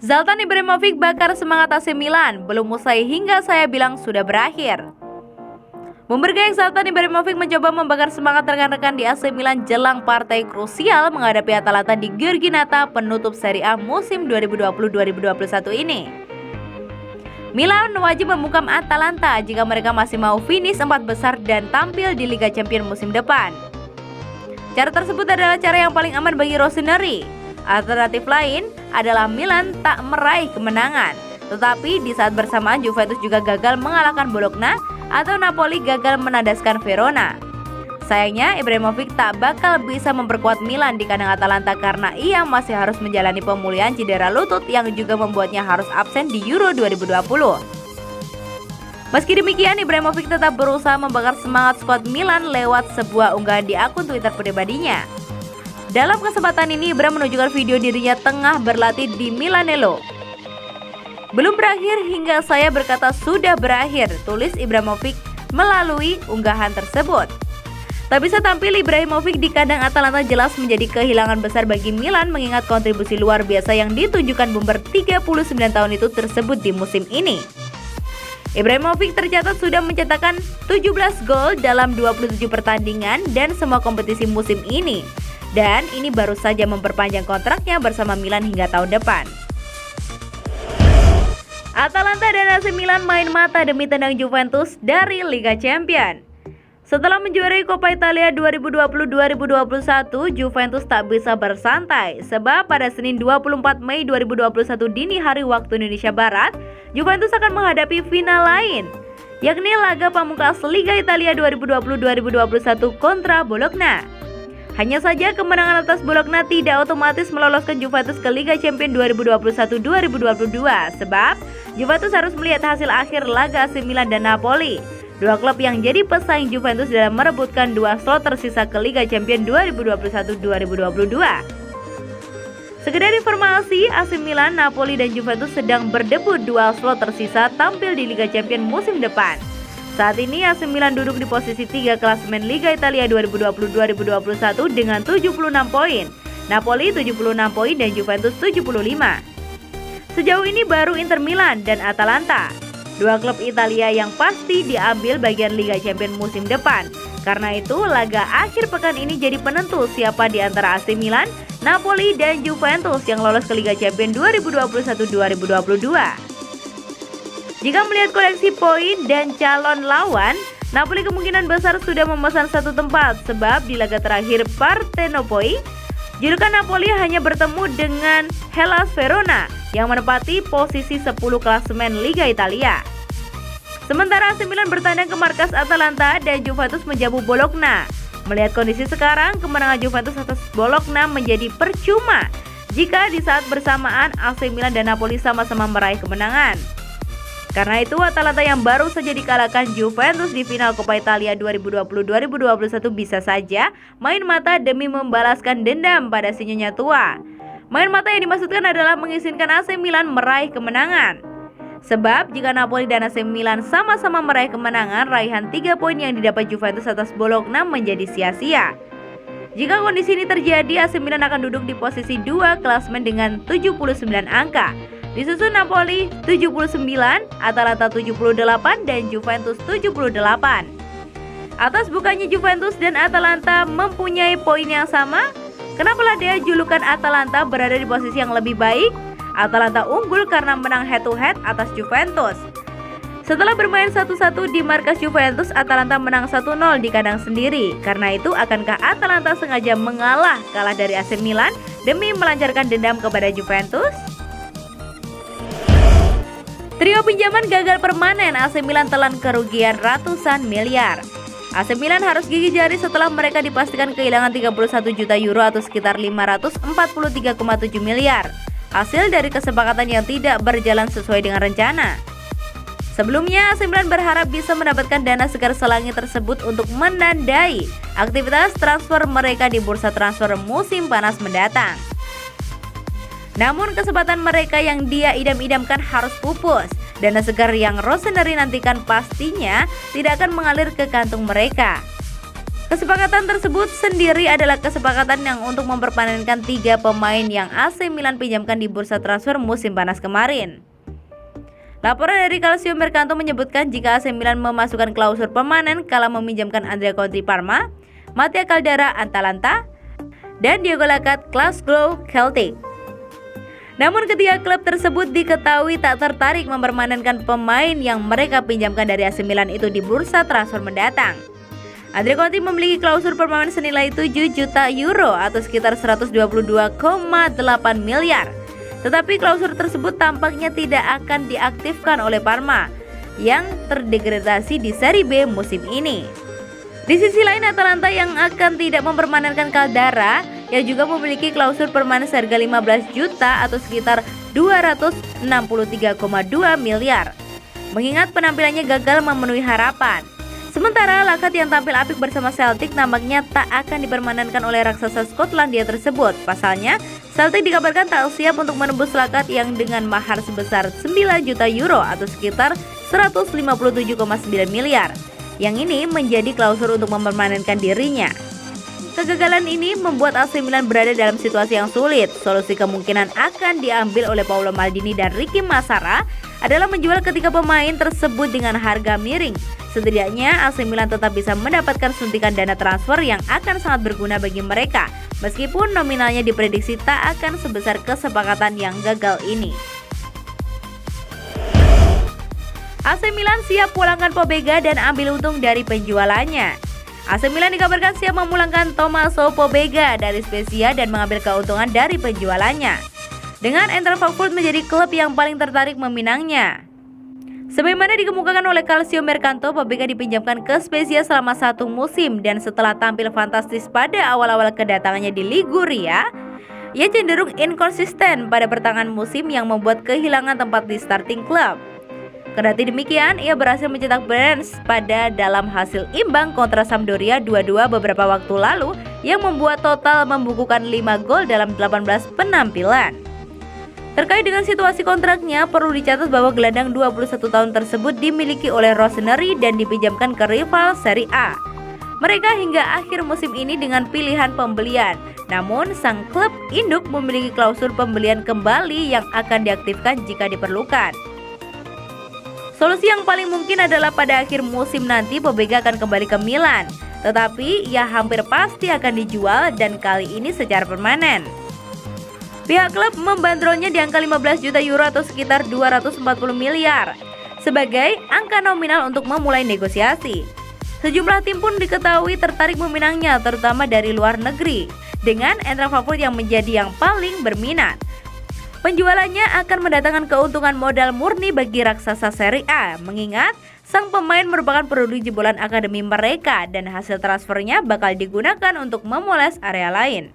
Zlatan Ibrahimovic bakar semangat AC Milan, belum usai hingga saya bilang sudah berakhir. Membergayak Zlatan Ibrahimovic mencoba membakar semangat rekan-rekan di AC Milan jelang partai krusial menghadapi Atalanta di Giorginata penutup Serie A musim 2020-2021 ini. Milan wajib membungkam Atalanta jika mereka masih mau finish 4 besar dan tampil di Liga Champions musim depan. Cara tersebut adalah cara yang paling aman bagi Rossoneri. Alternatif lain adalah Milan tak meraih kemenangan, tetapi di saat bersamaan Juventus juga gagal mengalahkan Bologna atau Napoli gagal menandaskan Verona. Sayangnya Ibrahimovic tak bakal bisa memperkuat Milan di kandang Atalanta karena ia masih harus menjalani pemulihan cedera lutut yang juga membuatnya harus absen di Euro 2020. Meski demikian, Ibrahimovic tetap berusaha membakar semangat skuad Milan lewat sebuah unggahan di akun Twitter pribadinya. Dalam kesempatan ini, Ibra menunjukkan video dirinya tengah berlatih di Milanello. Belum berakhir hingga saya berkata sudah berakhir, tulis Ibrahimovic melalui unggahan tersebut. Tak bisa tampil Ibrahimovic di kandang Atalanta jelas menjadi kehilangan besar bagi Milan mengingat kontribusi luar biasa yang ditunjukkan bomber 39 tahun itu tersebut di musim ini. Ibrahimovic tercatat sudah mencetakkan 17 gol dalam 27 pertandingan dan semua kompetisi musim ini. Dan ini baru saja memperpanjang kontraknya bersama Milan hingga tahun depan. Atalanta dan AC Milan main mata demi tendang Juventus dari Liga Champions. Setelah menjuarai Coppa Italia 2020-2021, Juventus tak bisa bersantai sebab pada Senin 24 Mei 2021 dini hari waktu Indonesia Barat, Juventus akan menghadapi final lain, yakni laga pamungkas Liga Italia 2020-2021 kontra Bologna. Hanya saja kemenangan atas Bologna tidak otomatis meloloskan Juventus ke Liga Champions 2021-2022 sebab Juventus harus melihat hasil akhir laga AC Milan dan Napoli, dua klub yang jadi pesaing Juventus dalam merebutkan 2 slot tersisa ke Liga Champions 2021-2022. Sekedar informasi, AC Milan, Napoli, dan Juventus sedang berdebut 2 slot tersisa tampil di Liga Champions musim depan. Saat ini AC Milan duduk di posisi 3 klasemen Liga Italia 2020-2021 dengan 76 poin, Napoli 76 poin dan Juventus 75. Sejauh ini baru Inter Milan dan Atalanta, dua klub Italia yang pasti diambil bagian Liga Champions musim depan. Karena itu laga akhir pekan ini jadi penentu siapa di antara AC Milan, Napoli dan Juventus yang lolos ke Liga Champions 2021-2022. Jika melihat koleksi poin dan calon lawan, Napoli kemungkinan besar sudah memesan satu tempat sebab di laga terakhir Partenopei, julukan Napoli hanya bertemu dengan Hellas Verona yang menempati posisi 10 klasemen Liga Italia. Sementara AC Milan bertandang ke markas Atalanta dan Juventus menjamu Bologna. Melihat kondisi sekarang, kemenangan Juventus atas Bologna menjadi percuma jika di saat bersamaan AC Milan dan Napoli sama-sama meraih kemenangan. Karena itu Atalanta yang baru saja dikalahkan Juventus di final Coppa Italia 2020-2021 bisa saja main mata demi membalaskan dendam pada si nyonya tua. Main mata yang dimaksudkan adalah mengizinkan AC Milan meraih kemenangan. Sebab jika Napoli dan AC Milan sama-sama meraih kemenangan, raihan 3 poin yang didapat Juventus atas Bologna menjadi sia-sia. Jika kondisi ini terjadi, AC Milan akan duduk di posisi 2 klasemen dengan 79 angka. Disusul Napoli 79, Atalanta 78, dan Juventus 78. Atas bukannya Juventus dan Atalanta mempunyai poin yang sama, kenapalah dia julukan Atalanta berada di posisi yang lebih baik? Atalanta unggul karena menang head to head atas Juventus. Setelah bermain 1-1 di markas Juventus, Atalanta menang 1-0 di kandang sendiri. Karena itu, akankah Atalanta sengaja kalah dari AC Milan demi melancarkan dendam kepada Juventus? Trio pinjaman gagal permanen, AC Milan telan kerugian ratusan miliar. AC Milan harus gigih jari setelah mereka dipastikan kehilangan 31 juta euro atau sekitar 543,7 miliar. Hasil dari kesepakatan yang tidak berjalan sesuai dengan rencana. Sebelumnya, AC Milan berharap bisa mendapatkan dana segar selangit tersebut untuk menandai aktivitas transfer mereka di bursa transfer musim panas mendatang. Namun kesempatan mereka yang dia idam-idamkan harus pupus. Dana segar yang Rossoneri nantikan pastinya tidak akan mengalir ke kantung mereka. Kesepakatan tersebut sendiri adalah kesepakatan yang untuk memperpanenkan 3 pemain yang AC Milan pinjamkan di bursa transfer musim panas kemarin. Laporan dari Calcio Mercato menyebutkan jika AC Milan memasukkan klausul permanen kala meminjamkan Andrea Conti Parma, Mattia Caldara Atalanta, dan Diogo Lacat Glasgow Celtic. Namun ketiga klub tersebut diketahui tak tertarik mempermanenkan pemain yang mereka pinjamkan dari AC Milan itu di bursa transfer mendatang. Andrea Conti memiliki klausul permanen senilai 7 juta euro atau sekitar 122,8 miliar. Tetapi klausul tersebut tampaknya tidak akan diaktifkan oleh Parma yang terdegradasi di Serie B musim ini. Di sisi lain, Atalanta yang akan tidak mempermanenkan Caldara yang juga memiliki klausul permanen seharga 15 juta atau sekitar 263,2 miliar. Mengingat penampilannya gagal memenuhi harapan. Sementara Lacat yang tampil apik bersama Celtic nampaknya tak akan dipermanenkan oleh raksasa Skotlandia tersebut. Pasalnya, Celtic dikabarkan tak siap untuk menembus Lacat yang dengan mahar sebesar 9 juta euro atau sekitar 157,9 miliar. Yang ini menjadi klausul untuk mempermanenkan dirinya. Kegagalan ini membuat AC Milan berada dalam situasi yang sulit. Solusi kemungkinan akan diambil oleh Paolo Maldini dan Ricky Massara adalah menjual ketiga pemain tersebut dengan harga miring. Setidaknya AC Milan tetap bisa mendapatkan suntikan dana transfer yang akan sangat berguna bagi mereka, meskipun nominalnya diprediksi tak akan sebesar kesepakatan yang gagal ini. AC Milan siap pulangkan Pobega dan ambil untung dari penjualannya. AC Milan dikabarkan siap memulangkan Tommaso Pobega dari Spezia dan mengambil keuntungan dari penjualannya, dengan Eintracht Frankfurt menjadi klub yang paling tertarik meminangnya. Sebagaimana dikemukakan oleh Calcio Mercato, Pobega dipinjamkan ke Spezia selama 1 musim dan setelah tampil fantastis pada awal-awal kedatangannya di Liguria, ia cenderung inkonsisten pada pertengahan musim yang membuat kehilangan tempat di starting club. Kendati demikian, ia berhasil mencetak brace pada dalam hasil imbang kontra Sampdoria 2-2 beberapa waktu lalu yang membuat total membukukan 5 gol dalam 18 penampilan. Terkait dengan situasi kontraknya, perlu dicatat bahwa gelandang 21 tahun tersebut dimiliki oleh Rossoneri dan dipinjamkan ke rival Serie A. Mereka hingga akhir musim ini dengan pilihan pembelian. Namun, sang klub induk memiliki klausul pembelian kembali yang akan diaktifkan jika diperlukan. Solusi yang paling mungkin adalah pada akhir musim nanti Pobega akan kembali ke Milan. Tetapi ia hampir pasti akan dijual dan kali ini secara permanen. Pihak klub membandrolnya di angka 15 juta euro atau sekitar 240 miliar sebagai angka nominal untuk memulai negosiasi. Sejumlah tim pun diketahui tertarik meminangnya, terutama dari luar negeri, dengan Eintracht Frankfurt yang menjadi yang paling berminat. Penjualannya akan mendatangkan keuntungan modal murni bagi raksasa Serie A, mengingat sang pemain merupakan produk jebolan akademi mereka dan hasil transfernya bakal digunakan untuk memoles area lain.